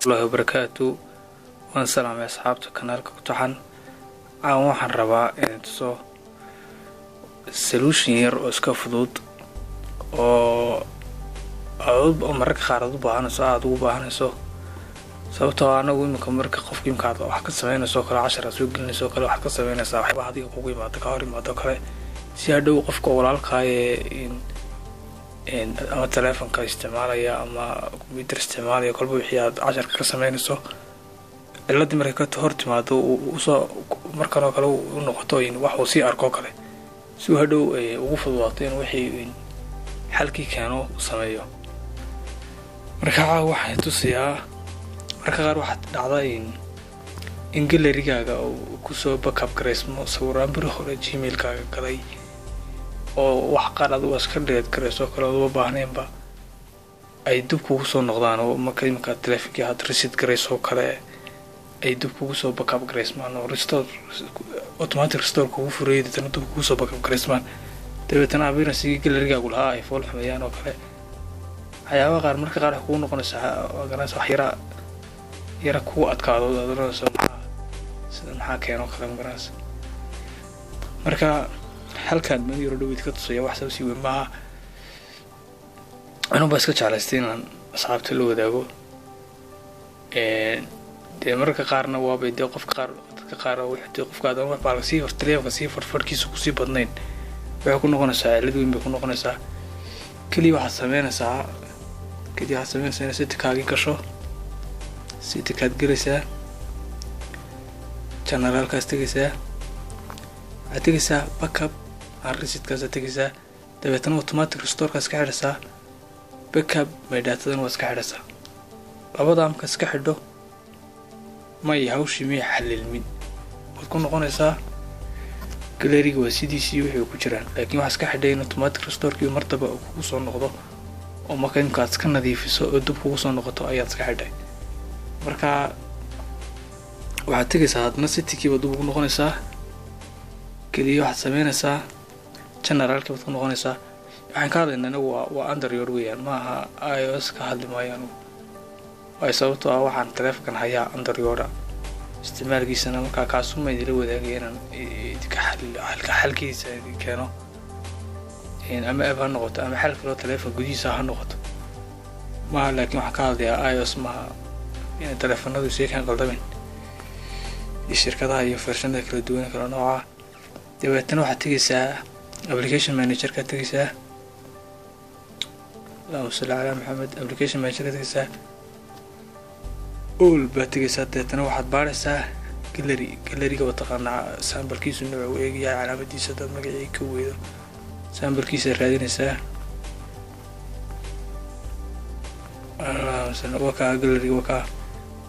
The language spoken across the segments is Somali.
الله وبركاته وان سلام يا أصحابتي kanaalka ku taxan waxaan rabaa inaan tuso solution yar oo iska fudud oo mararka qaar aad u baahanayso sababtoo ah anagu imika marka qofkii imkaad wax ka sameynayso kala 10 soo gelinayso kala wax ka sameynaysaa waxba adiga kugu yimaado ka hor yimaado kale si hadhow qofka walaalkaaye ama telefonka isticmaalaya ama computer isticmaalaya kolba wixii aad 10 ka sameynayso ilaa markay ka hor timaado markan oo kale u noqoto in wax uu si arko kale si hadhow ugu fududaato in wixii xalkii keeno sameeyo marka waxaan tusiyaa marka qaar waxa dhacda in gallery-gaaga uu ku soo backup gareysmo sawiraan bir hore gmail-kaaga galay oo wax qaar aad iska delete gareyso kala u baahneenba ay dib kugu soo noqdaan oo marka telefonka aad reset gareyso kale ay dib kugu soo backup gareysmaan oo restore automatic restore kugu furay dadna dib kugu soo backup gareysmaan dabeetana abiirasi gallery-gaagu lahaa ay fool xumeeyaan oo kale waxyaabo qaar marka qaar kugu noqonaysa wax yara kugu adkaado adoonayso sida maxaa keeno kale magaranaysa marka halkan ma yaro dhawid ka tusaya wax soo sii weyn maaha anuu baa iska jeclaystay inaan asxaabta la wadaago dee marka qaarna waabay dee dadka qaar wixii qofka aad wax baa sii telefonka sii farfarkiisa ku sii badnayn waxay ku noqonaysaa cilad weyn bay ku noqonaysaa kaliya waxaad sameynaysaa in settingkaaga gasho settingkaad gelaysaa channelkaas tegaysaa waxaad tegaysaa backup resetkaas tegaysaa dabeetana automatic restore-kaas ka xidhaysaa backup my datadan waa iska xidhaysaa labada amka iska xidho may hawshii miyay xalilmin waad ku noqonaysaa gallery-ga waa sidiisii wixii ku jiraan laakiin waxaa iska xidhay in automatic restore-kii martaba uu kugu soo noqdo oo marka imkaad iska nadiifiso oo dib kugu soo noqoto ayaad iska xidhay marka waxaad tegaysaa hadna settingkiiba dib ugu noqonaysaa kaliya waxaad sameynaysaa generalka baad ku noqonaysaa waxaan ka hadlaynaa anagu waa Android weeyaan maaha iOS ka hadli maayo anigu way sababtoo ah waxaan telefonkan hayaa Android isticmaalkiisana markaa kaasuma idila wadaagay inaan xalkiisa keeno ama app ha noqoto ama xal kale oo telefoon gudihiisa ha noqoto maaha laakiin waxaan ka hadlayaa iOS maaha in telefoonadu si kan qaldamin shirkadaha iyo versionada kala duwan kala nooca dabeetana waxaad tegaysaa application manager-ka tegaysaa Allahumma salli ala Muhammad application manager-ka tegaysaa all baa tegaysaa dabeetana waxaad baaraysaa gallery-ga wataqaanaa sambalkiisu nooca uu eegayaa calaamadiisa dad magacii ka weedo sambalkiisa raadinaysaa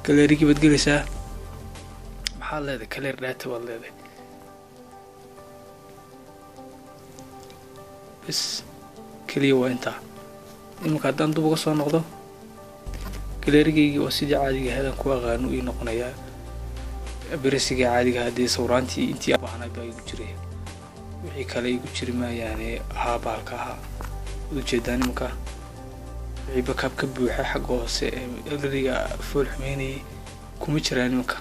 gallery-ga baad gelaysaa maxaad leedahay clear data baad leedahay bas kaliya waa intaa iminka haddaan dib uga soo noqdo gallery-gaygii waa sidii caadiga ahayd aan ku aqaano ii noqonayaa beresiga caadiga haddii sawiraantii intii aan baahnay baa igu jiray wixii kale igu jiri maayaane baalka ahaa ujeedaan iminka wixii backup ka buuxa xagga hoose ee gallery-ga fool xumeynayay kuma jiraan iminka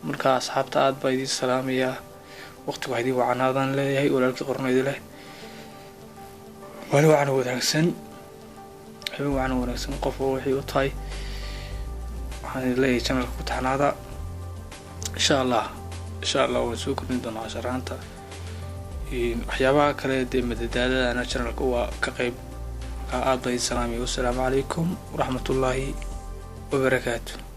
marka asxaabta aad baa idiin salaamayaa waqtigu haddii wacanaadaan leeyahay walaalkii qornayda leh wali waxaan wanaagsan qof oo wixii u tahay waxaan leeyahay channelka ku taxnaada insha Allah waan soo kordhin doonaa sharaxaanta waxyaabaha kale ee madadaalada channelka waa ka qayb aad baa idiin salaamay. Wassalaamu calaykum waraxmatullaahi wabarakaatuh.